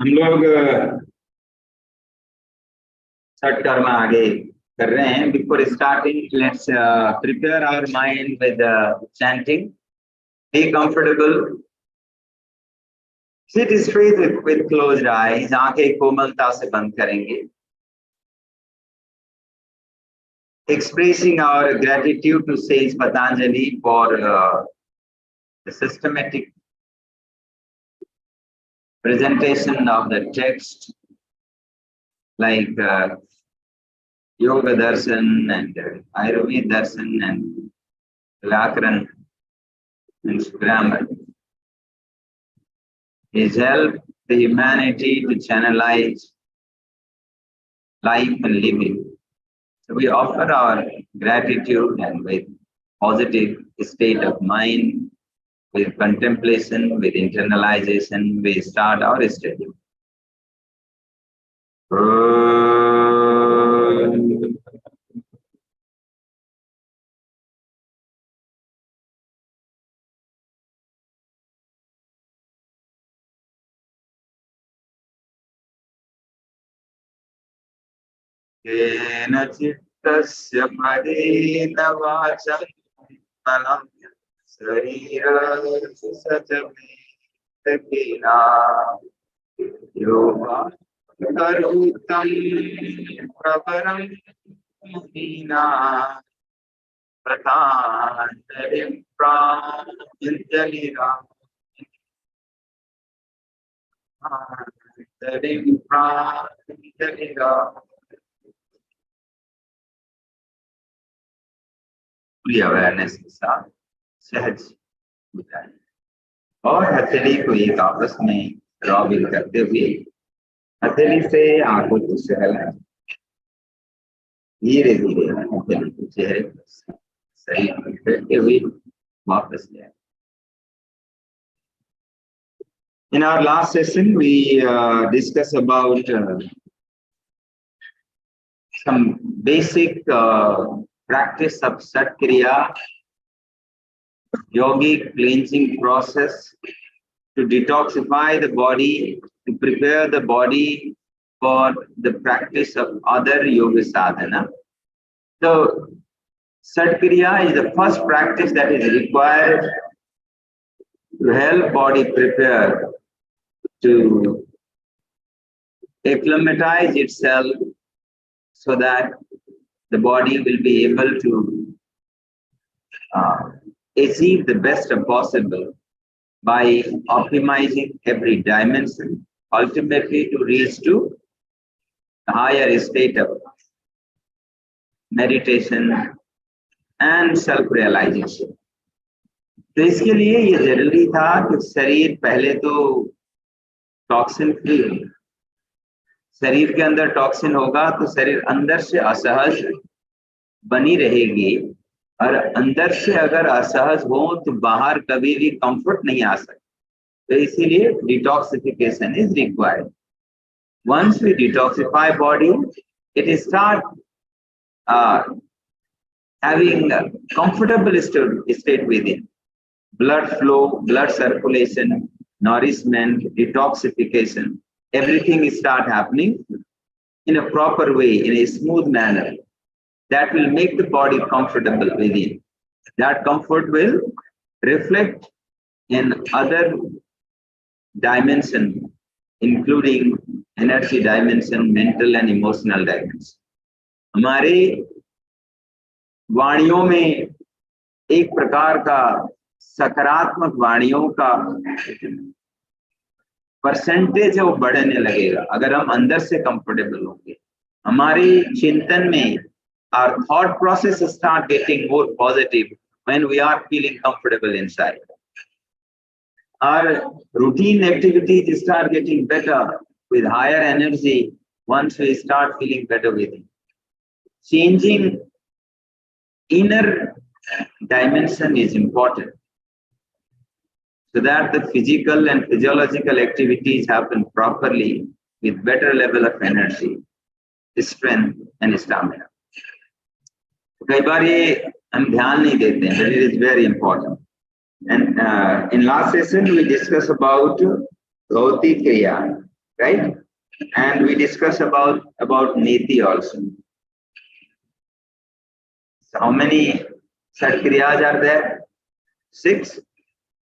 हम लोग षटकर्मा आगे कर रहे हैं. Before starting, let's prepare our mind with chanting. Be comfortable. Sit straight with closed eyes. आंखें कोमलता से बंद करेंगे. Expressing our gratitude to Sage Patanjali for the systematic presentation of the text, like Yoga Darshan and Ayurveda Darshan and Vyakaran and grammar. He's helped the humanity to channelize life and living. So we offer our gratitude, and with positive state of mind, with contemplation, with internalization, we start our study. Kena chittasya padena vacham manam sarira sajamekina yoga karutam pravaram muhina pratantarim pranjalira pratantarim pranjalira. Awareness के साथ सहज बुझाएं और हथेली को एक आपस में robbing करते हुए हथेली से आंखों को सहलाएं. धीरे धीरे हथेली को चेहरे पर शरीर पर करते हुए वापस ले आए. In our last session, we discussed about some basic practice of Satkriya, yogic cleansing process to detoxify the body, to prepare the body for the practice of other yoga sadhana. So, Satkriya is the first practice that is required to help body prepare to acclimatize itself so that the body will be able to achieve the best possible by optimizing every dimension, ultimately to reach to a higher state of meditation and self-realization. तो इसके लिए ये जरूरी था कि शरीर पहले तो टॉक्सिन फ्री हो. शरीर के अंदर टॉक्सिन होगा तो शरीर अंदर से असहज बनी रहेगी, और अंदर से अगर असहज हो तो बाहर कभी भी कंफर्ट नहीं आ सकता. तो इसीलिए detoxification is required. Once we detoxify body, it start having a comfortable state within. Blood flow, blood circulation, nourishment, detoxification, everything start happening in a proper way, in a smooth manner. That will make the body comfortable within. That comfort will reflect in other dimension, including energy dimension, mental and emotional dimension. हमारे वाणियों में एक प्रकार का सकारात्मक वाणियों का percentage है वो बढ़ने लगेगा अगर हम अंदर से कंफर्टेबल होंगे. हमारे चिंतन में our thought process start getting more positive when we are feeling comfortable inside. Our routine activities start getting better with higher energy once we start feeling better within. Changing inner dimension is important so that the physical and physiological activities happen properly with better level of energy, strength and stamina. कई बार ये हम ध्यान नहीं देते हैं, but it is very important. And in last session we discussed about Rauti Kriya. right? And we discuss about neti also. So how many Shatkriyas are there? 6.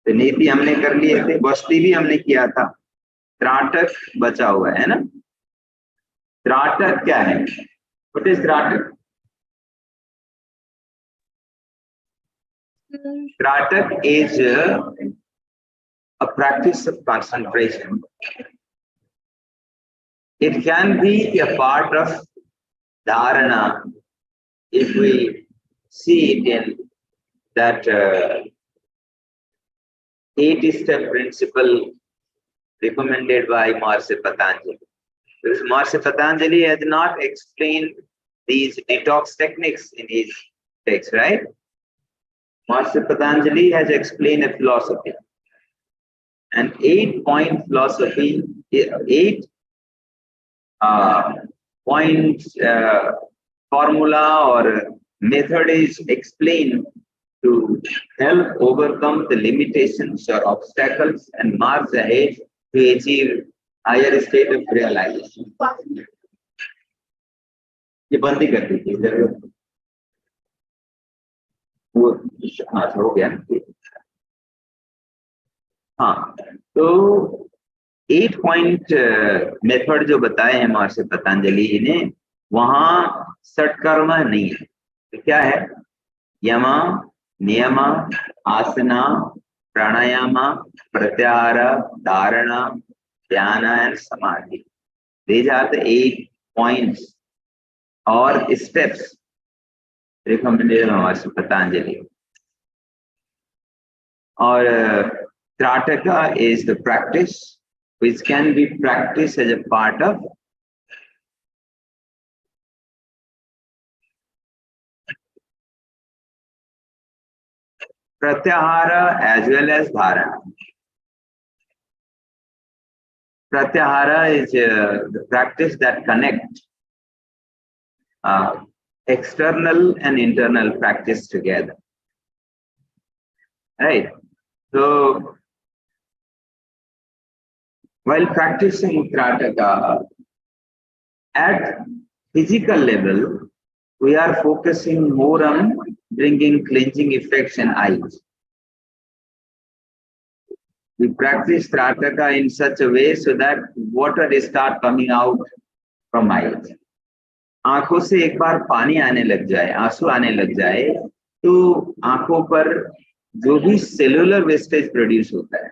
तो नीति हमने कर लिए थे, बस्ती भी हमने किया था, त्राटक बचा हुआ है ना। त्राटक क्या है? What is trataka? Trataka is a practice of concentration. It can be a part of dharana if we see it in that 8-step principle recommended by Maharishi Patanjali. Because Maharishi Patanjali has not explained these detox techniques in his text, right? Maharishi Patanjali has explained a philosophy. An 8-point philosophy, 8-point formula or method is explained to help overcome the limitations or obstacles and march ahead to achieve higher state of realization. ये बंद ही कर दीजिए जरूर वो हो गया ना। हाँ, तो 8-point मेथड जो बताए हैं महर्षि पतंजलि ने, वहां षटकर्म नहीं है। तो क्या है? यम, नियम, आसना, प्राणायाम, प्रत्याहार, धारणा, ध्यान एंड समाधि. These are the 8 points or steps recommended by महर्षि पतंजलि. और Trataka is the practice which can be practiced as a part of pratyahara as well as dharana. Pratyahara is the practice that connects external and internal practice together. Right? So, while practicing Trataka, at physical level, we are focusing more on bringing cleansing effects in eyes. We practice Trataka in such a way so that water start coming out from eyes. आंखों से एक बार पानी आने लग जाए, आंसू आने लग जाए, तो आंखों पर जो भी सेलुलर वेस्टेज प्रोड्यूस होता है,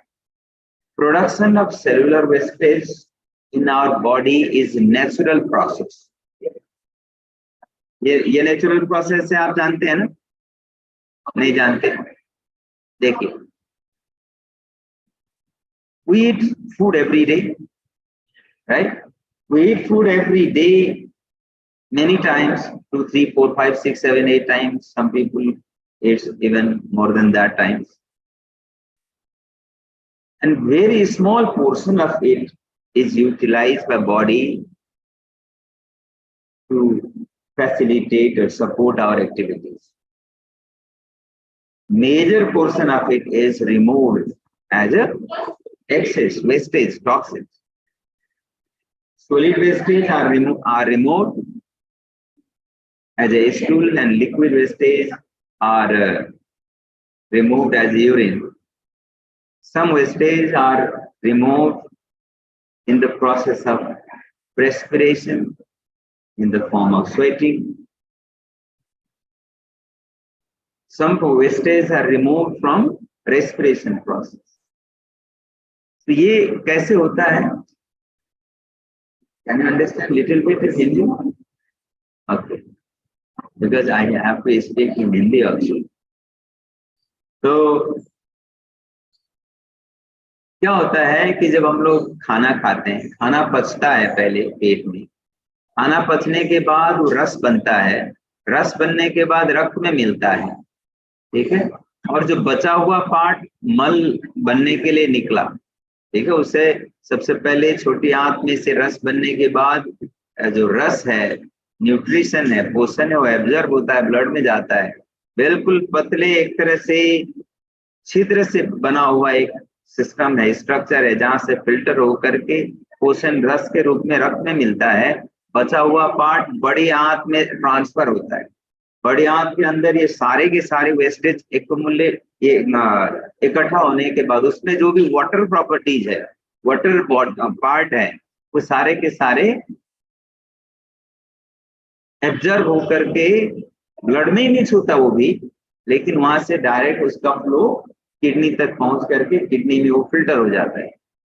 production of cellular wastage in our body is natural process. ये natural process है, आप जानते हैं ना? नहीं जानते? देखिए, we eat food every day, right? We eat food every day, many times, 2, 3, 4, 5, 6, 7, 8 times. Some people eat even more than that times. And very small portion of it is utilized by body to facilitate or support our activities. Major portion of it is removed as a excess, wastage, toxins. Solid wastage are removed as a stool, and liquid wastage are removed as urine. Some wastage are removed in the process of perspiration, in the form of sweating. Some wastage are removed from respiration process. तो ये कैसे होता है? Can you understand little bit in Hindi? Okay, because I have to speak in Hindi also. तो क्या होता है कि जब हम लोग खाना खाते हैं, खाना पचता है पहले पेट में, खाना पचने के बाद वो रस बनता है, रस बनने के बाद रक्त में मिलता है, ठीक है? और जो बचा हुआ पार्ट मल बनने के लिए निकला, ठीक है, उसे सबसे पहले छोटी आंत में से रस बनने के बाद जो रस है, न्यूट्रिशन है, पोषण है, वो एब्जॉर्ब होता है, ब्लड में जाता है, बिल्कुल पतले एक तरह से छिद्र से बना हुआ एक सिस्टम है, स्ट्रक्चर है, जहां से फिल्टर होकर के पोषण रस के रूप में रक्त में मिलता है। बचा हुआ पार्ट बड़ी आंत में ट्रांसफर होता है। बड़ी आंत के अंदर ये सारे के सारे वेस्टेज एक्युमुलेट, ये इकट्ठा होने के बाद उसमें जो भी वाटर प्रॉपर्टीज है, वाटर पार्ट है, वो सारे के सारे एब्जर्व होकर के ब्लड में ही मिक्स होता वो भी, लेकिन वहां से डायरेक्ट उसका फ्लो किडनी तक पहुंच करके किडनी में वो फिल्टर हो जाता है।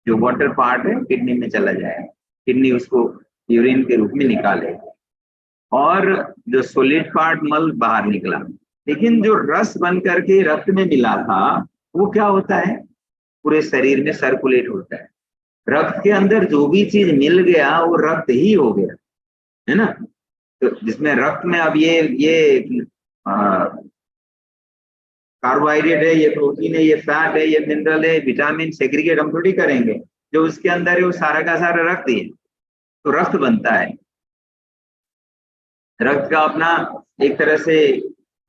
जो वाटर पार्ट है किडनी में चला जाएगा, किडनी उसको यूरिन के रूप में निकाले, और जो सॉलिड पार्ट मल बाहर निकला। लेकिन जो रस बन करके रक्त में मिला था वो क्या होता है, पूरे शरीर में सर्कुलेट होता है। रक्त के अंदर जो भी चीज मिल गया वो रक्त ही हो गया, है ना। तो जिसमें रक्त में अब ये कार्बोहाइड्रेट है, ये प्रोटीन है, ये फैट है, ये मिनरल है, विटामिन सेग्रीगेट हम थोड़ी करेंगे। जो उसके अंदर है वो सारा का सारा रक्त ही है, तो रक्त बनता है। रक्त का अपना एक तरह से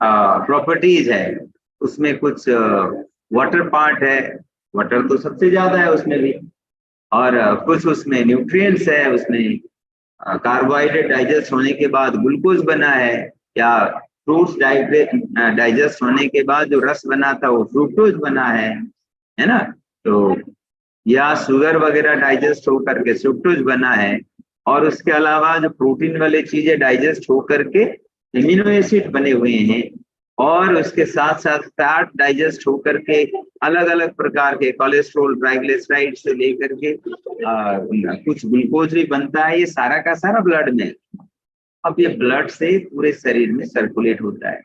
प्रॉपर्टीज है, उसमें कुछ वाटर पार्ट है, वाटर तो सबसे ज्यादा है उसमें भी, और कुछ उसमें न्यूट्रिएंट्स है, उसमें कार्बोहाइड्रेट डाइजेस्ट होने के बाद ग्लूकोज बना है, या फ्रूट्स डाइजेस्ट होने के बाद जो रस बना था वो फ्रूक्टोज बना है ना। तो या शुगर वगैरह डाइजेस्ट होकर के फ्रूक्टोज बना है, और उसके अलावा जो प्रोटीन वाली चीजें डाइजेस्ट होकर के एमिनो एसिड बने हुए हैं, और उसके साथ साथ फैट डाइजेस्ट होकर के अलग अलग प्रकार के कोलेस्ट्रॉल, ट्राइग्लिसराइड से लेकर के कुछ ग्लूकोज भी बनता है। ये सारा का सारा ब्लड में। अब ये ब्लड से पूरे शरीर में सर्कुलेट होता है।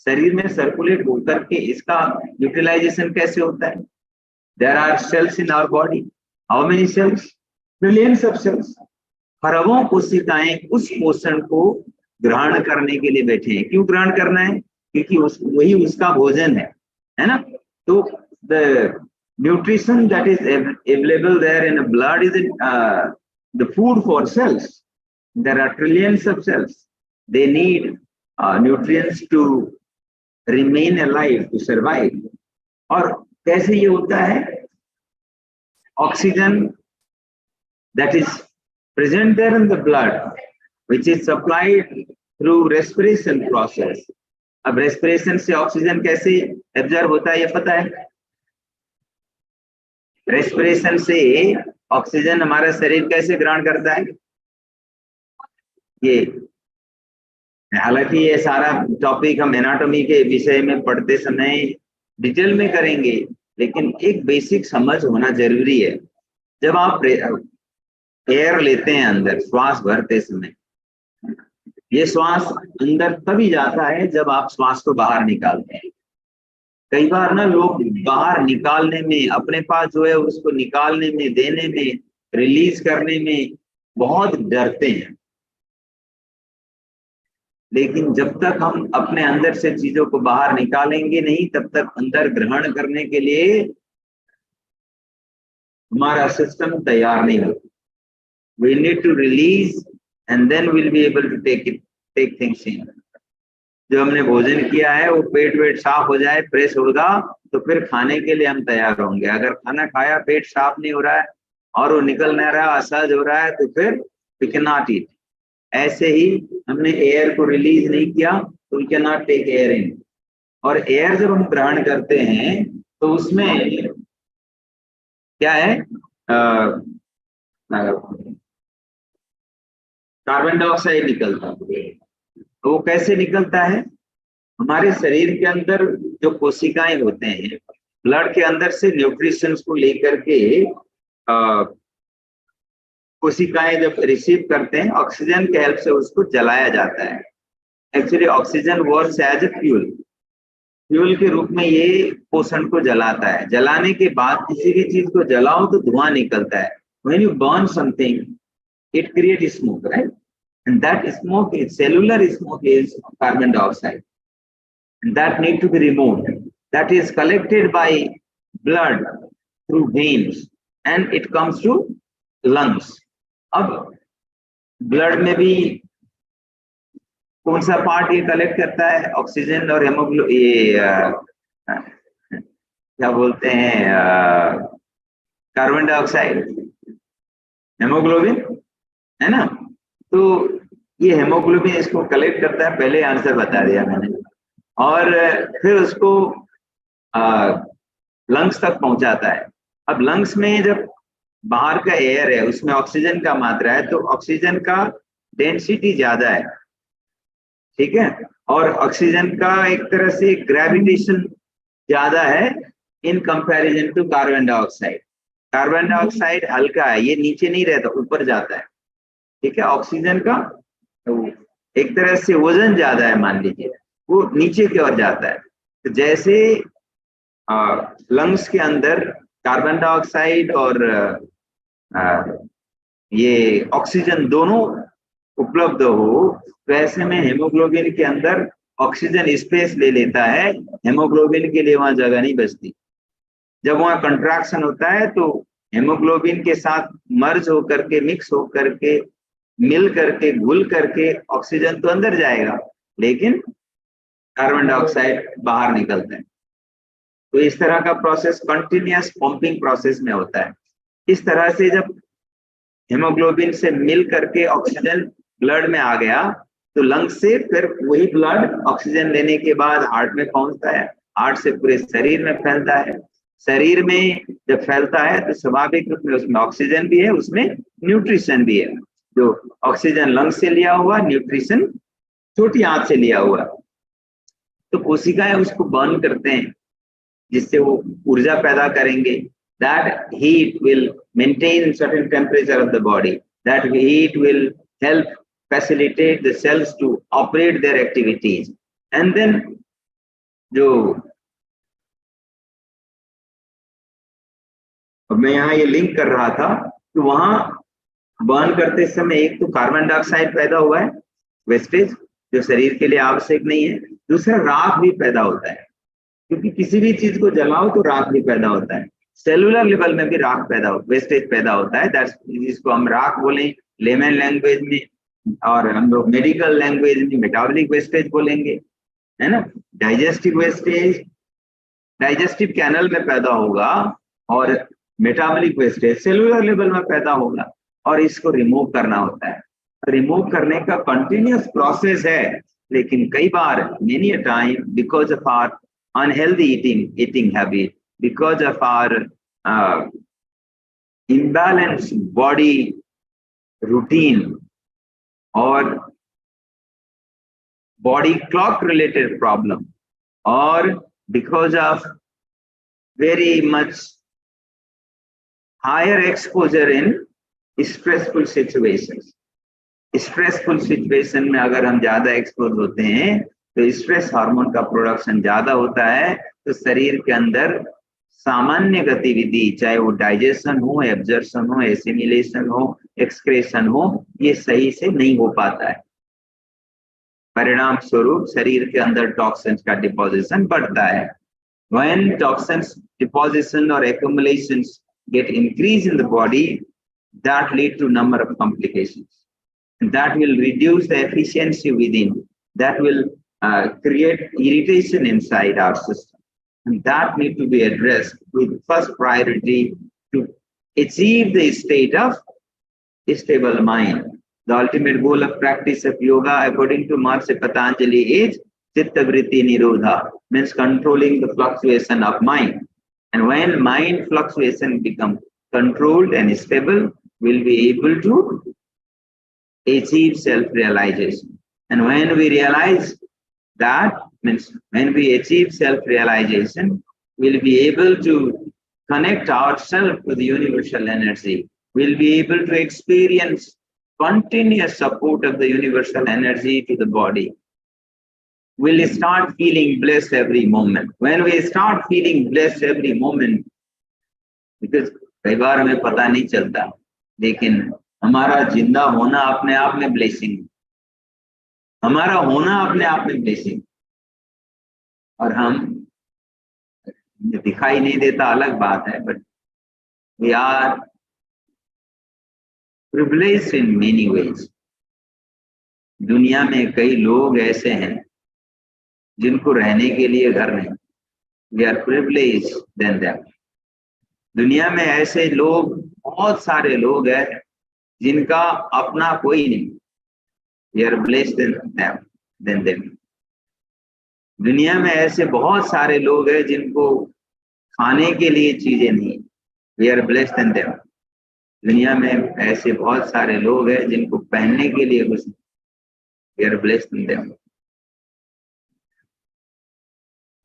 शरीर में सर्कुलेट होकर के इसका यूटिलाइजेशन कैसे होता है? There are cells in our body. How many cells? Billions of cells. खरबों कोशिकाएं उस पोषण को ग्रहण करने के लिए बैठे हैं। क्यों ग्रहण करना है? क्योंकि वही उसका भोजन है ना। तो the nutrition that is available there in blood is the food for cells. There are trillions of cells. They need nutrients to remain alive, to survive. और कैसे ये होता है? Oxygen that is present there in the blood, which is supplied through respiration process. अब respiration से oxygen कैसे absorb होता है ये पता है? Respiration से ऑक्सीजन हमारा शरीर कैसे ग्रहण करता है? ये हालांकि ये सारा टॉपिक हम एनाटॉमी के विषय में पढ़ते समय डिटेल में करेंगे, लेकिन एक बेसिक समझ होना जरूरी है। जब आप एयर लेते हैं अंदर, श्वास भरते समय, ये श्वास अंदर तभी जाता है जब आप श्वास को बाहर निकालते हैं। कई बार ना लोग बाहर निकालने में, अपने पास जो है उसको निकालने में, देने में, रिलीज करने में बहुत डरते हैं। लेकिन जब तक हम अपने अंदर से चीजों को बाहर निकालेंगे नहीं, तब तक अंदर ग्रहण करने के लिए हमारा सिस्टम तैयार नहीं होगा। We need to release and then we'll be able to take things in. जो हमने भोजन किया है वो पेट वेट साफ हो जाए, फ्रेश होगा, तो फिर खाने के लिए हम तैयार होंगे। अगर खाना खाया, पेट साफ नहीं हो रहा है और वो निकल नहीं रहा, असहज हो रहा है, तो फिर we cannot eat. ऐसे ही हमने एयर को रिलीज नहीं किया तो we can not take air in. और एयर जब हम ग्रहण करते हैं तो उसमें क्या है? कार्बन डाइऑक्साइड निकलता है। तो वो कैसे निकलता है? हमारे शरीर के अंदर जो कोशिकाएं होते हैं, ब्लड के अंदर से न्यूट्रिशन को लेकर के कोशिकाएं जब रिसीव करते हैं, ऑक्सीजन के हेल्प से उसको जलाया जाता है। Actually oxygen works as a fuel के रूप में ये पोषण को जलाता है। जलाने के बाद किसी भी चीज को जलाओ तो धुआं निकलता है। When you burn something it create smoke, right? And that smoke is cellular smoke, is carbon dioxide, and that need to be removed. That is collected by blood through veins and it comes to lungs. अब blood में भी कौन सा part ये collect करता है? Oxygen और haemoglobin, ये क्या बोलते हैं, कार्बन डाइऑक्साइड, हेमोग्लोबिन, है ना। तो ये हेमोग्लोबिन इसको कलेक्ट करता है, पहले आंसर बता दिया मैंने, और फिर उसको लंग्स तक पहुंचाता है। अब लंग्स में जब बाहर का एयर है उसमें ऑक्सीजन का मात्रा है, तो ऑक्सीजन का डेंसिटी ज्यादा है, ठीक है, और ऑक्सीजन का एक तरह से ग्रेविटेशन ज्यादा है in comparison to carbon dioxide. Carbon dioxide हल्का है, ये नीचे नहीं रहता, ऊपर जाता है, ठीक है। ऑक्सीजन का तो एक तरह से वजन ज्यादा है, मान लीजिए, वो नीचे की ओर जाता है। तो जैसे लंग्स के अंदर कार्बन डाइऑक्साइड और ये ऑक्सीजन दोनों उपलब्ध हो, वैसे में हेमोग्लोबिन के अंदर ऑक्सीजन स्पेस ले लेता है, हेमोग्लोबिन के लिए वहां जगह नहीं बचती। जब वहां कंट्रैक्शन होता है तो हेमोग्लोबिन के साथ मर्ज होकर के, मिक्स होकर के, मिल करके, घुल करके ऑक्सीजन तो अंदर जाएगा, लेकिन कार्बन डाइऑक्साइड बाहर निकलता है। तो इस तरह का प्रोसेस कंटिन्यूअस पंपिंग प्रोसेस में होता है। इस तरह से जब हेमोग्लोबिन से मिल करके ऑक्सीजन ब्लड में आ गया, तो लंग से फिर वही ब्लड ऑक्सीजन लेने के बाद हार्ट में पहुंचता है, हार्ट से पूरे शरीर में फैलता है। शरीर में जब फैलता है तो स्वाभाविक रूप में उसमें ऑक्सीजन भी है, उसमें न्यूट्रिशन भी है। जो ऑक्सीजन लंग से लिया हुआ, न्यूट्रिशन छोटी आंत से लिया हुआ। तो कोशिकाएं उसको बर्न करते हैं, जिससे वो ऊर्जा पैदा करेंगे। That heat will maintain certain temperature of the body. That heat will help facilitate the cells to operate their activities. And then जो मैं यहाँ ये लिंक कर रहा था, तो वहां बर्न करते समय एक तो कार्बन डाइऑक्साइड पैदा हुआ है, वेस्टेज, जो शरीर के लिए आवश्यक नहीं है। दूसरा, राख भी पैदा होता है, क्योंकि किसी भी चीज को जलाओ तो राख भी पैदा होता है। सेलुलर लेवल में भी राख पैदा हो, वेस्टेज पैदा होता है, जिसको हम राख बोलें लेमन लैंग्वेज में, और हम लोग मेडिकल लैंग्वेज में मेटाबॉलिक वेस्टेज बोलेंगे, है ना। डाइजेस्टिव वेस्टेज डाइजेस्टिव कैनल में पैदा होगा, और मेटाबॉलिक वेस्टेज सेलुलर लेवल में पैदा होगा, और इसको रिमूव करना होता है। रिमूव करने का कंटिन्यूअस प्रोसेस है, लेकिन कई बार many a time because of our unhealthy eating habit, because of our imbalanced body routine or body clock related problem, or because of very much higher exposure in stressful situations. Stressful situation में अगर हम ज्यादा expose होते हैं तो stress hormone का production ज्यादा होता है, तो शरीर के अंदर सामान्य गतिविधि, चाहे वो डाइजेशन हो, एब्जॉर्प्शन हो, एसिमिलेशन हो, एक्सक्रेशन हो, ये सही से नहीं हो पाता है। परिणाम स्वरूप शरीर के अंदर टॉक्सिन्स का डिपोजिशन बढ़ता है। When toxins deposition or accumulations get increased in the body, that lead to number of complications. And that will reduce the efficiency within. That will create irritation inside our system. And that need to be addressed with first priority to achieve the state of stable mind. The ultimate goal of practice of yoga, according to Maharishi Patanjali, is Chitta Vritti Nirodha, means controlling the fluctuation of mind. And when mind fluctuation becomes controlled and stable, we'll be able to achieve self-realization. And when we realize that, means when we achieve self-realization, we'll be able to connect ourselves to the universal energy. We'll be able to experience continuous support of the universal energy to the body. We'll start feeling blessed every moment. When we start feeling blessed every moment, because कई बार हमें पता नहीं चलता, लेकिन हमारा जिंदा होना अपने आप में ब्लेसिंग, हमारा होना अपने आप में ब्लेसिंग, और हम दिखाई नहीं देता अलग बात है, but we are privileged in many ways. दुनिया में कई लोग ऐसे हैं जिनको रहने के लिए घर नहीं, we are privileged than them. दुनिया में ऐसे लोग, बहुत सारे लोग हैं जिनका अपना कोई नहीं, we are blessed than them. दुनिया में ऐसे बहुत सारे लोग हैं जिनको खाने के लिए चीजें नहीं, we are blessed than them. दुनिया में ऐसे बहुत सारे लोग हैं जिनको पहनने के लिए कुछ नहीं, we are blessed than them.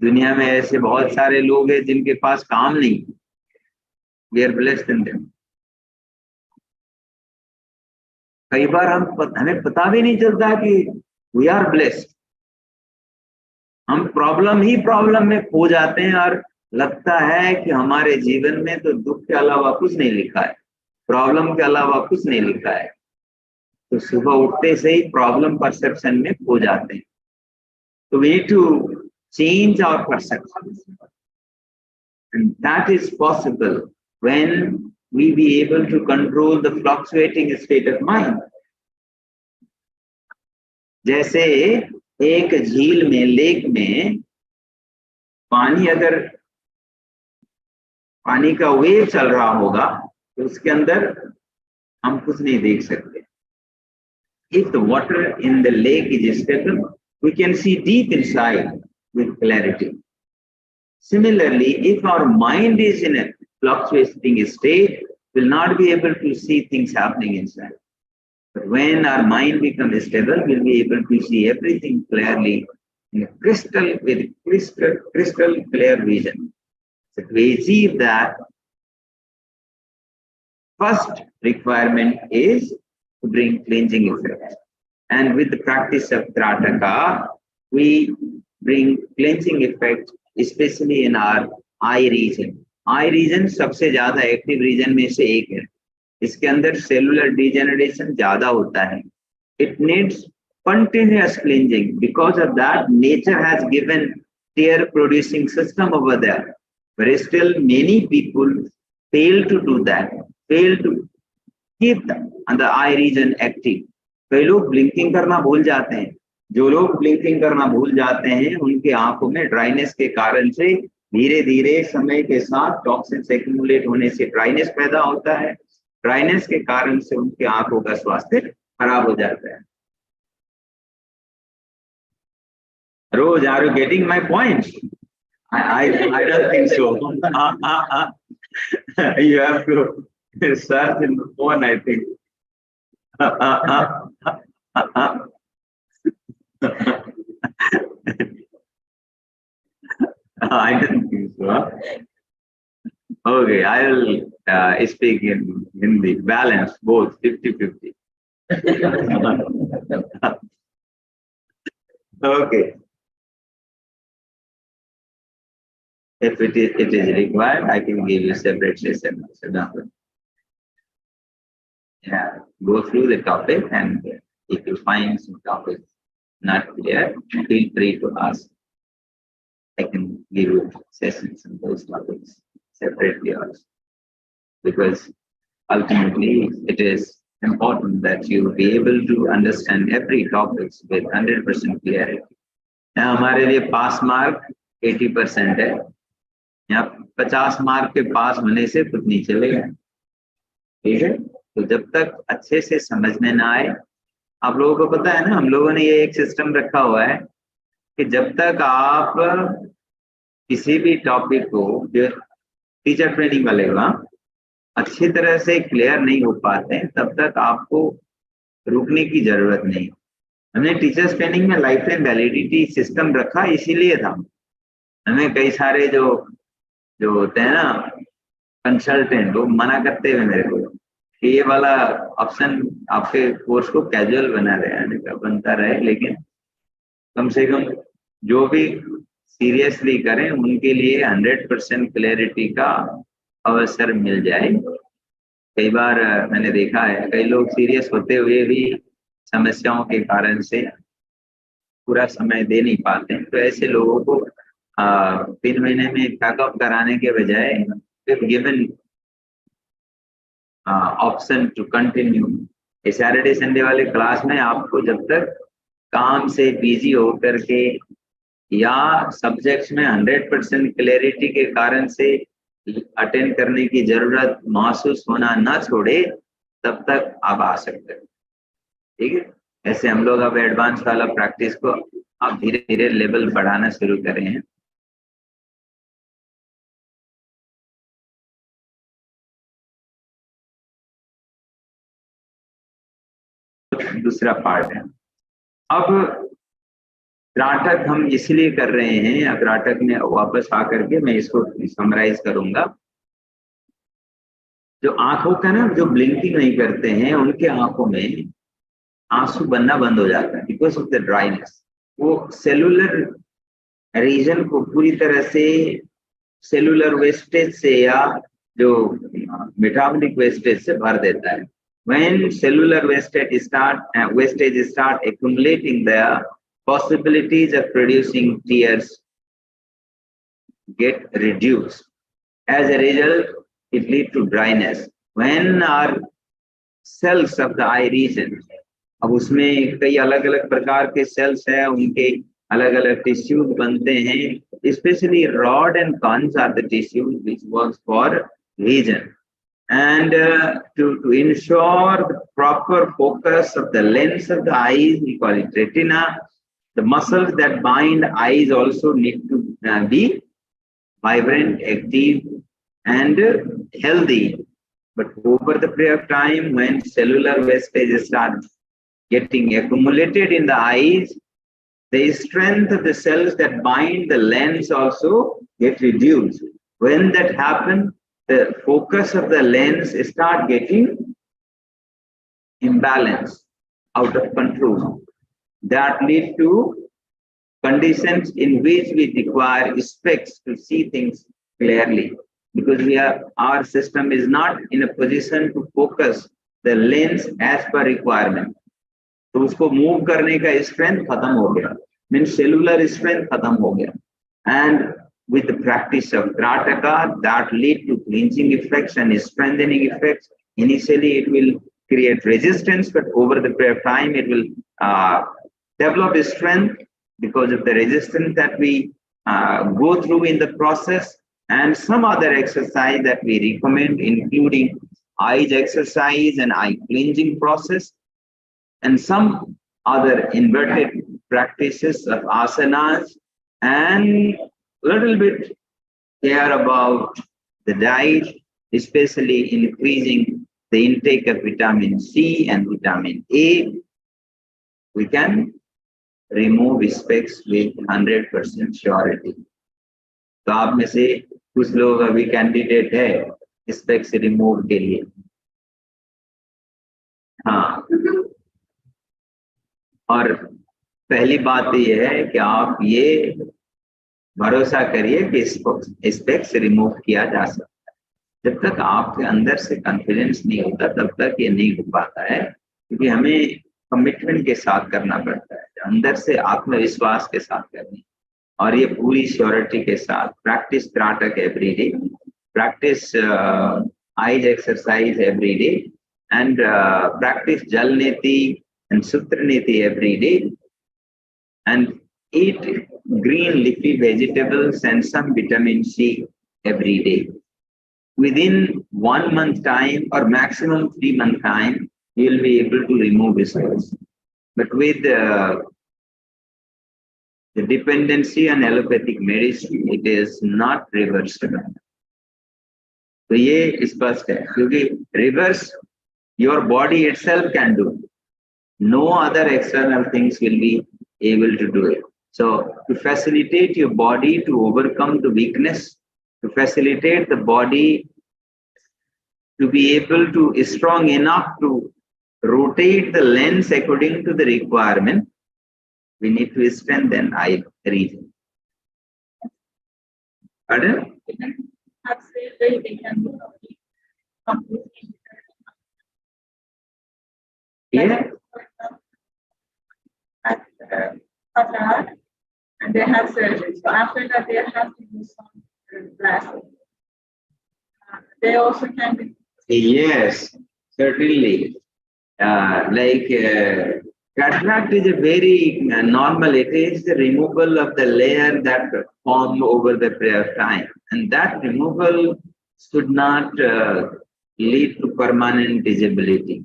दुनिया में ऐसे बहुत सारे लोग हैं जिनके पास काम नहीं, we are blessed than them. कई बार हमें पता भी नहीं चलता कि वी आर ब्लेस्ड। हम प्रॉब्लम ही प्रॉब्लम में खो जाते हैं और लगता है कि हमारे जीवन में तो दुख के अलावा कुछ नहीं लिखा है, प्रॉब्लम के अलावा कुछ नहीं लिखा है। तो सुबह उठते से ही प्रॉब्लम परसेप्शन में खो जाते हैं। तो we need to change our perception, and that is possible when we be able to control the fluctuating state of mind. जैसे एक झील में, लेक में पानी, अगर पानी का वेव चल रहा होगा तो उसके अंदर हम कुछ नहीं देख सकते। If the water in the lake is stable, we can see deep inside with clarity. Similarly, if our mind is in a fluctuating state, will not be able to see things happening inside. But when our mind becomes stable, we'll be able to see everything clearly in a crystal clear vision. So to achieve that, first requirement is to bring cleansing effect. And with the practice of Trataka, we bring cleansing effect, especially in our eye region. Eye region सबसे ज्यादा active region में से एक है। इसके अंदर cellular degeneration ज्यादा होता है। It needs continuous cleansing, because of that nature has given tear producing system over there, but still many people fail to do that, fail to keep the eye region active. कई लोग blinking करना भूल जाते हैं। जो लोग blinking करना भूल जाते हैं उनके आंखों में ड्राइनेस के कारण से धीरे धीरे समय के साथ टॉक्सिन्स एक्यूमुलेट होने से ड्राइनेस पैदा होता है। ड्राइनेस के कारण से उनके आंखों का स्वास्थ्य खराब हो जाता है। रोज, are you getting my point? I don't think so. You have to search in the phone, I think. I don't think so. Okay, I will speak in Hindi. Balance, both 50-50. Okay. If it is required, I can give you separate session. Yeah, go through the topic, and if you find some topics not clear, feel free to ask. I can give you sessions on those topics separately also, because ultimately it is important that you be able to understand every topic with 100% clarity. यहाँ हमारे लिए पास mark 80% है। यहाँ 50 mark के पास होने से कुछ नहीं चलेगा, ठीक है? तो जब तक अच्छे से समझ में ना आए, आप लोगों को पता है ना, हम लोगों ने ये एक सिस्टम रखा हुआ है कि जब तक आप किसी भी टॉपिक को, जो टीचर ट्रेनिंग वाले का अच्छी तरह से क्लियर नहीं हो पाते हैं, तब तक आपको रुकने की जरूरत नहीं। हमने टीचर्स ट्रेनिंग में लाइफ टाइम वैलिडिटी सिस्टम रखा इसीलिए था। हमें कई सारे जो होते हैं ना कंसल्टेंट, वो मना करते हुए मेरे को कि ये वाला ऑप्शन आपके कोर्स को कैजुअल बना रहे, बनता रहे, लेकिन कम से कम जो भी सीरियसली करें उनके लिए 100% क्लैरिटी का अवसर मिल जाए। कई बार मैंने देखा है कई लोग सीरियस होते हुए भी समस्याओं के कारण से पूरा समय दे नहीं पाते हैं। तो ऐसे लोगों को 3 महीने में पैकअप कराने के बजाय गिवन ऑप्शन टू कंटिन्यू। इस सैटरडे संडे वाले क्लास में आपको जब तक काम से बिजी होकर के या सब्जेक्ट्स में 100% क्लैरिटी के कारण से अटेंड करने की जरूरत महसूस होना ना छोड़े तब तक आप आ सकते हैं। ठीक है, ऐसे हम लोग अब एडवांस वाला प्रैक्टिस को आप धीरे धीरे लेवल बढ़ाना शुरू कर रहे हैं। दूसरा पार्ट है। अब त्राटक हम इसलिए कर रहे हैं, अब त्राटक में वापस आकर के मैं इसको समराइज करूंगा। जो आंखों का ना जो ब्लिंकिंग नहीं करते हैं उनके आंखों में आंसू बनना बंद हो जाता है बिकॉज ऑफ द ड्राइनेस। वो सेलुलर रीजन को पूरी तरह से सेलुलर वेस्टेज से या जो मेटाबॉलिक वेस्टेज से भर देता है। When cellular wastage start accumulating, the possibilities of producing tears get reduced. As a result, it leads to dryness. When our cells of the eye region, अब उसमें कई अलग अलग प्रकार के सेल्स हैं, उनके अलग अलग टिश्यूज बनते हैं। Specially rod and cones are the tissues which works for vision. And to ensure the proper focus of the lens of the eyes, we call it retina. The muscles that bind eyes also need to be vibrant, active, and healthy. But over the period of time, when cellular wastage starts getting accumulated in the eyes, the strength of the cells that bind the lens also get reduced. When that happens, the focus of the lens start getting imbalanced, out of control. That leads to conditions in which we require specs to see things clearly, because our system is not in a position to focus the lens as per requirement. तो उसको move करने का strength खत्म हो गया, means cellular strength खत्म हो गया। And with the practice of Trataka, that lead to cleansing effects and strengthening effects. Initially, it will create resistance, but over the period of time, it will develop strength because of the resistance that we go through in the process. And some other exercise that we recommend, including eyes exercise and eye cleansing process, and some other inverted practices of asanas, and little bit care about the diet, especially increasing the intake of vitamin C and vitamin A. We can remove specs with 100% surety. तो आप में से कुछ लोग अभी candidate है specs remove के लिए। हाँ, और पहली बात ये है कि आप ये भरोसा करिए कि स्पेक्स रिमूव किया जा सकता है। जब तक आपके अंदर से कॉन्फिडेंस नहीं होता तब तक ये नहीं हो पाता है, क्योंकि हमें कमिटमेंट के साथ करना पड़ता है, अंदर से आत्मविश्वास के साथ करनी, और ये पूरी श्योरिटी के साथ। प्रैक्टिस त्राटक every day, practice eyes exercise every day, and practice जल नीति एंड सूत्र नीति every day, and eat green leafy vegetables and some vitamin C every day. Within 1 month time or maximum 3 month time, you will be able to remove stress. But with the dependency on allopathic medicine, it is not reversible. तो ये स्पष्ट है, क्योंकि reverse your body itself can do. No other external things will be able to do it. So to facilitate your body to overcome the weakness, to facilitate the body to be able to strong enough to rotate the lens according to the requirement, we need to strengthen eye region. Pardon? Yeah. And they have surgery. So after that, they have to do some glasses. They also can be. Yes, certainly. Cataract is a very normal. It is the removal of the layer that formed over the period of time, and that removal should not lead to permanent disability.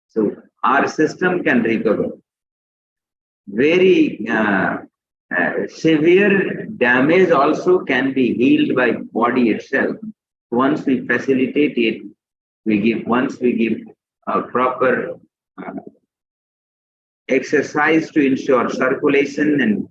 So our system can recover. Very severe damage also can be healed by body itself. Once we facilitate it, once we give a proper exercise to ensure circulation and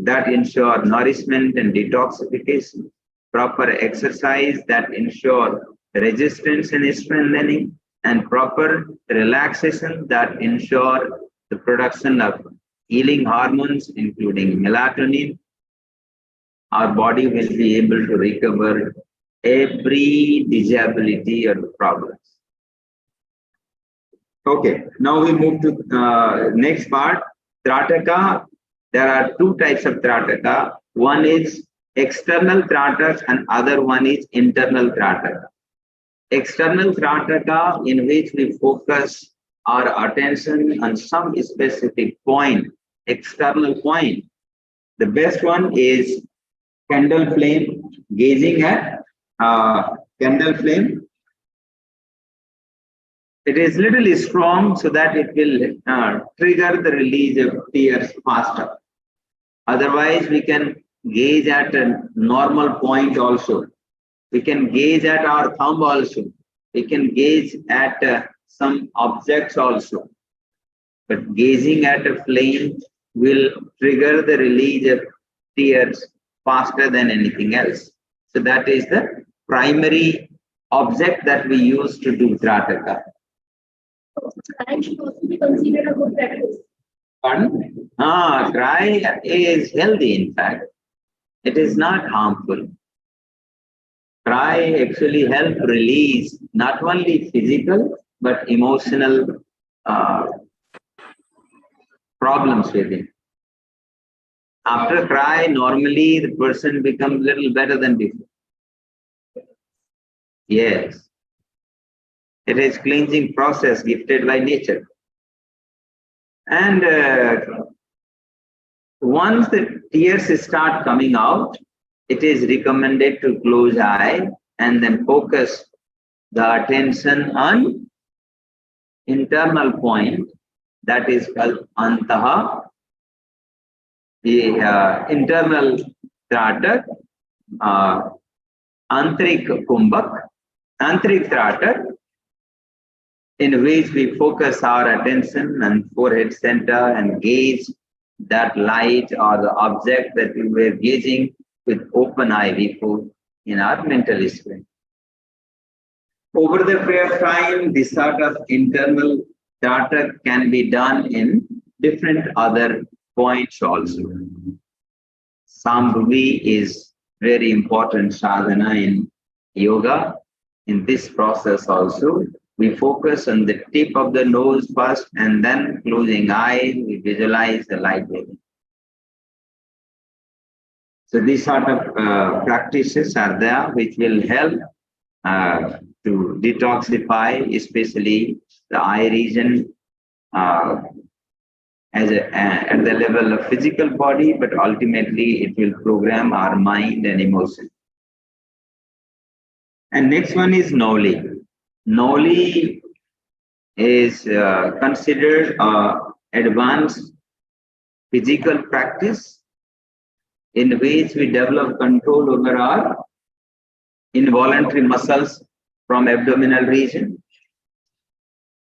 that ensure nourishment and detoxification, proper exercise that ensure resistance and strengthening, and proper relaxation that ensure the production of healing hormones, including melatonin, our body will be able to recover every disability or problems. Okay, now we move to next part, Trataka. There are two types of Trataka. One is external Trataka and other one is internal Trataka. External Trataka, in which we focus our attention on some specific point, external point. The best one is candle flame, gazing at candle flame. It is little strong so that it will trigger the release of tears faster. Otherwise, we can gaze at a normal point also. We can gaze at our thumb also. We can gaze at some objects also. But gazing at a flame will trigger the release of tears faster than anything else. So that is the primary object that we use to do Trataka. Crying should also be considered a good practice. Pardon? Cry is healthy, in fact. It is not harmful. Cry actually helps release not only physical but emotional problems within. After cry, normally the person becomes little better than before. Yes. It is cleansing process gifted by nature. And once the tears start coming out, it is recommended to close eye and then focus the attention on internal point, that is called Antaha, the internal Tratak, Antrik Kumbhak, Antrik Tratak, in which we focus our attention on forehead center and gaze that light or the object that we were gazing with open eye before in our mental state. Over the period of time, this sort of internal data can be done in different other points also. Sambhavi is very important sadhana in yoga. In this process also, we focus on the tip of the nose first and then closing eyes, we visualize the light within. So these sort of practices are there which will help to detoxify, especially the eye region at the level of physical body, but ultimately it will program our mind and emotion. And next one is Noli. Noli is considered advanced physical practice in which we develop control over our involuntary muscles from abdominal region.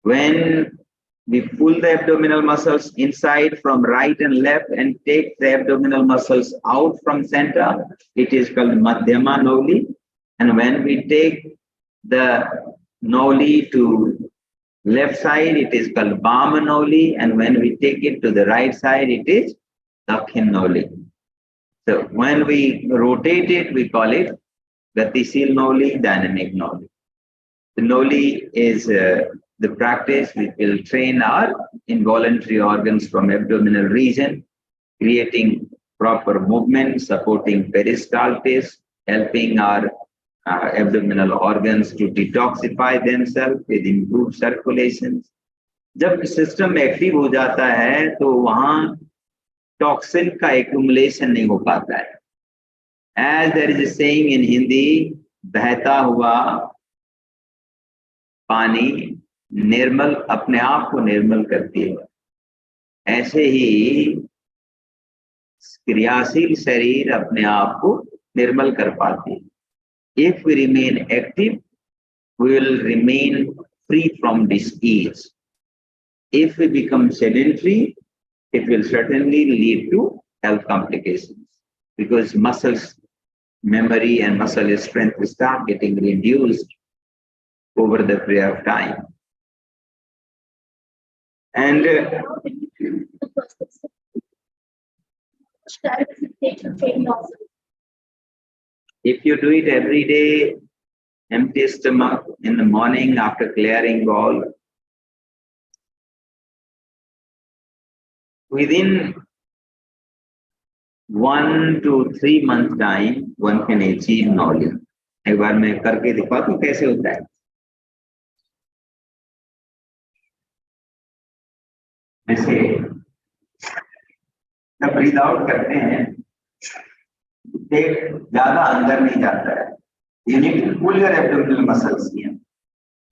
When we pull the abdominal muscles inside from right and left and take the abdominal muscles out from center, it is called Madhyama Noli. And when we take the Noli to left side, it is called Vama Noli. And when we take it to the right side, it is Dakshin Noli. So when we rotate it, we call it Gatisil Noli, dynamic Noli. The Noli is the practice which will train our involuntary organs from abdominal region, creating proper movement, supporting peristaltis, helping our abdominal organs to detoxify themselves with improved circulation. जब system active हो जाता है तो वहाँ toxin का accumulation नहीं हो पाता है. As there is a saying in Hindi, बहता हुआ पानी निर्मल अपने आप को निर्मल करती है, ऐसे ही क्रियाशील शरीर अपने आप को निर्मल कर पाती है. If we remain active, we will remain free from disease. If we become sedentary, it will certainly lead to health complications, because muscles, memory and muscle strength will start getting reduced over the period of time. And if you do it every day, empty stomach in the morning after clearing all, within 1 to 3 months time, one can achieve knowledge. एक बार मैं करके दिखाता हूँ कैसे होता है. जैसे जब ब्रीथ आउट करते हैं, पेट ज्यादा अंदर नहीं जाता है. You need to pull your abdominal muscles here.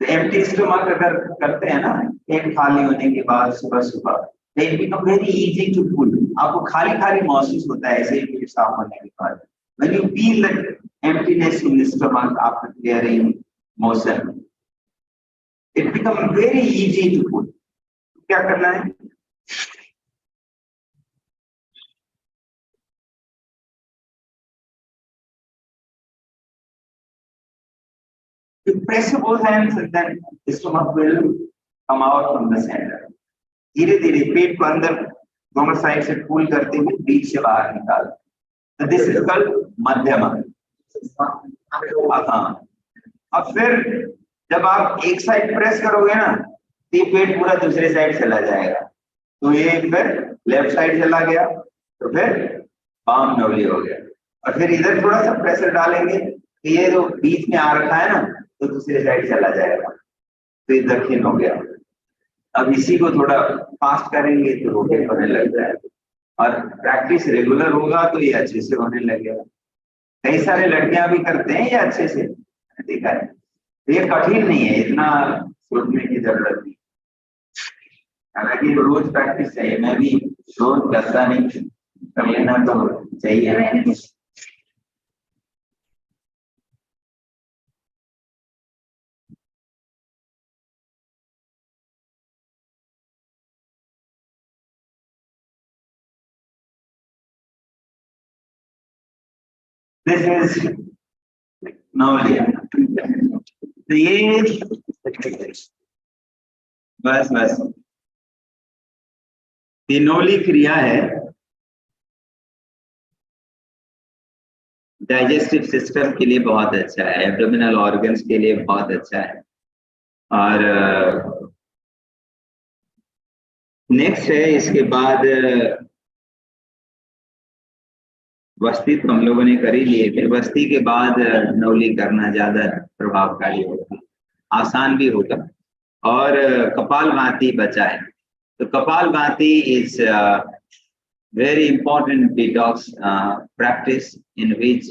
तो empty stomach अगर करते हैं ना, पेट खाली होने के बाद सुबह सुबह, it become very easy to pull. आपको खाली खाली महसूस होता है ऐसे ही पेट साफ होने के बाद. When you feel that emptiness in the stomach after clearing motion, it becomes very easy to pull. क्या करना है? You press both hands and then the stomach will come out from the center. धीरे धीरे पेट को अंदर दोनों side से पुल करते हुए बीच से बाहर निकाल. तो दिस इज कॉल्ड मध्यमा. हाँ, अब फिर जब आप एक साइड प्रेस करोगे ना, तो ये पेट पूरा दूसरे साइड चला जाएगा. तो ये फिर लेफ्ट साइड चला गया, तो फिर पाम नवली हो गया. और फिर इधर थोड़ा सा प्रेशर डालेंगे, तो ये जो बीच में आ रखा है ना, तो दूसरे साइड चला जाएगा. तो ये दक्षिण हो गया. अब इसी को थोड़ा फास्ट करेंगे तो रोटेट होने लग जाएगा, और प्रैक्टिस रेगुलर होगा तो ये अच्छे से होने लगेगा. कई सारे लड़कियां भी करते हैं ये अच्छे से, देखा है. ये कठिन नहीं है, इतना सोचने की जरूरत नहीं. हालांकि रोज प्रैक्टिस चाहिए. मैं भी रोज करता नहीं, कर लेना तो चाहिए. This is Noida. तो ये बस नौली क्रिया है. डाइजेस्टिव सिस्टम के लिए बहुत अच्छा है, एब्डोमिनल ऑर्गन्स के लिए बहुत अच्छा है. और नेक्स्ट है इसके बाद वस्ती तो हम लोगों ने कर ही लिए थे. वस्ती के बाद नवली करना ज्यादा प्रभावकारी होगा, आसान भी होगा. और कपालभाति बचा है. तो kapalbhati is very important detox practice in which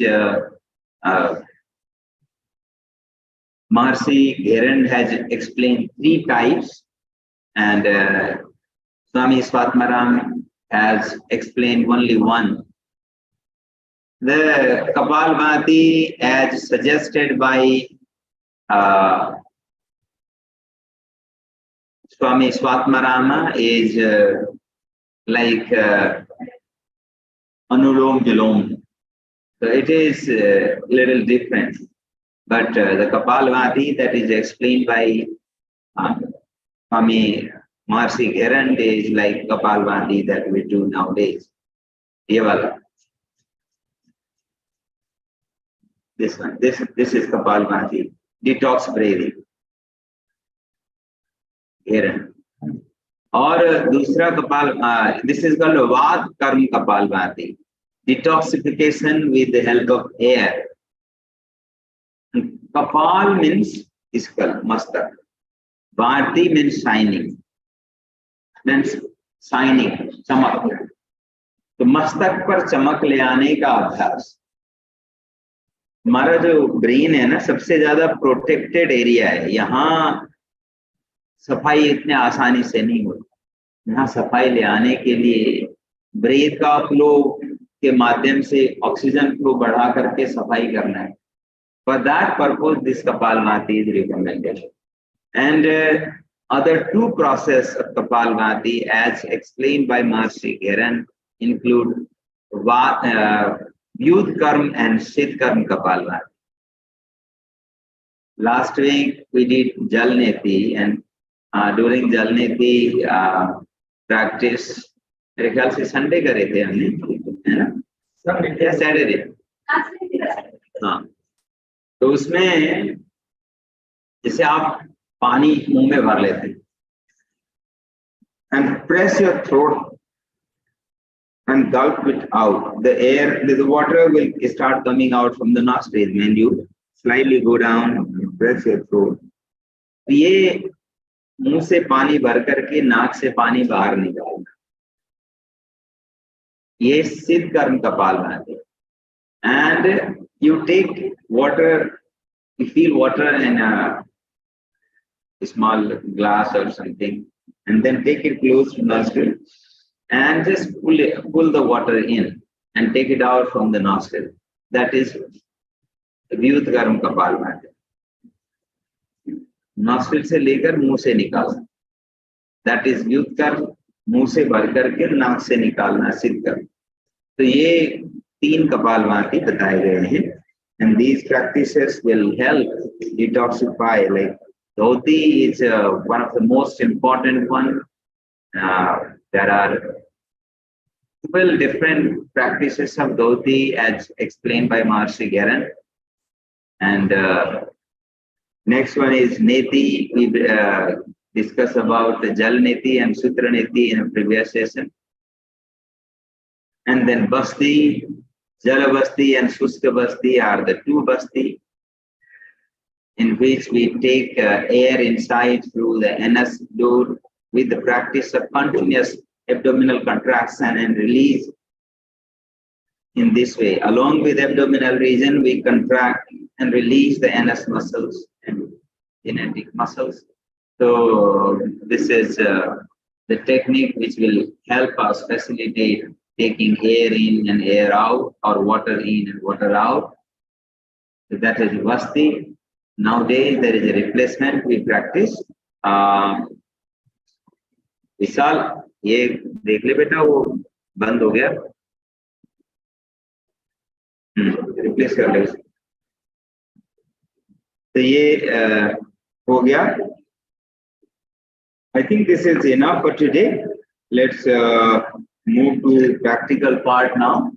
Marcy Gerand has explained 3 types, and Swami Svatmaram has explained only one. The Kapalbhati, as suggested by Swami Svatmarama, is like Anulom Vilom. So it is a little different. But the Kapalbhati that is explained by Swami Marcy Gerand is like Kapalbhati that we do nowadays. Yevala. This one, this is Kapalbhati, detox breathing. Gerand. और दूसरा कपाल, this is called Vat Karm Kapalbhati, detoxification with the help of air. Kapal means skull, mastak. Bhati means shining, means shining, chamak. तो मस्तक पर चमक ले आने का अभ्यास. हमारा जो ब्रेन है ना, सबसे ज्यादा प्रोटेक्टेड एरिया है। यहाँ सफाई इतने आसानी से नहीं होती। यहाँ सफाई ले आने के लिए ब्रेथ का फ्लो के माध्यम से ऑक्सीजन फ्लो बढ़ा करके सफाई करना है। For that purpose this kapalbhati is recommended. And other two process of Kapalbhati as explained by Maharishi Gheran include Yogaguru and Shatkarma Kapalbhati. Last week we did Jalneti, and during Jalneti practice मेरे ख्याल से Sunday करे थे हमने, है ना, Sunday या Saturday, हाँ। तो उसमें जैसे आप पानी मुंह में भर लेते हैं and press your throat and gulp it out. The air, the water will start coming out from the nostrils when you slightly go down and press your throat. ये मुंह से पानी भर करके नाक से पानी बाहर निकालना, ये सिद्ध कर्म kapalbhati. And you take water, you feel water in a small glass or something, and then take it close to nostril and just pull the water in and take it out from the nostril. That is Yogaguru Kapalbhati. Nostril से लेकर मुंह से निकालना, that is युगकर्म. मुंह से भर करके नाक से निकालना सिद्ध कर्म. तो ये 3 कपालभाति बताए गए हैं. And these practices will help detoxify. Like dhoti is one of the most important one. There are 12 different practices of dhoti as explained by Maharishi Gheran. And next one is neti. We discussed about the jal neti and sutra neti in a previous session. And then basti, jala basti and suska basti are the 2 basti, in which we take air inside through the anus door with the practice of continuous abdominal contraction and release. In this way, along with abdominal region, we contract and release the anus muscles and genetic muscles. So this is the technique which will help us facilitate taking air in and air out, or water in and water out. So that is Vasti. Nowadays there is a replacement we practice. विशाल ये देख ले बेटा, वो बंद हो गया, replace कर ले. तो ये हो गया. I think this is enough for today. Let's move to practical part now.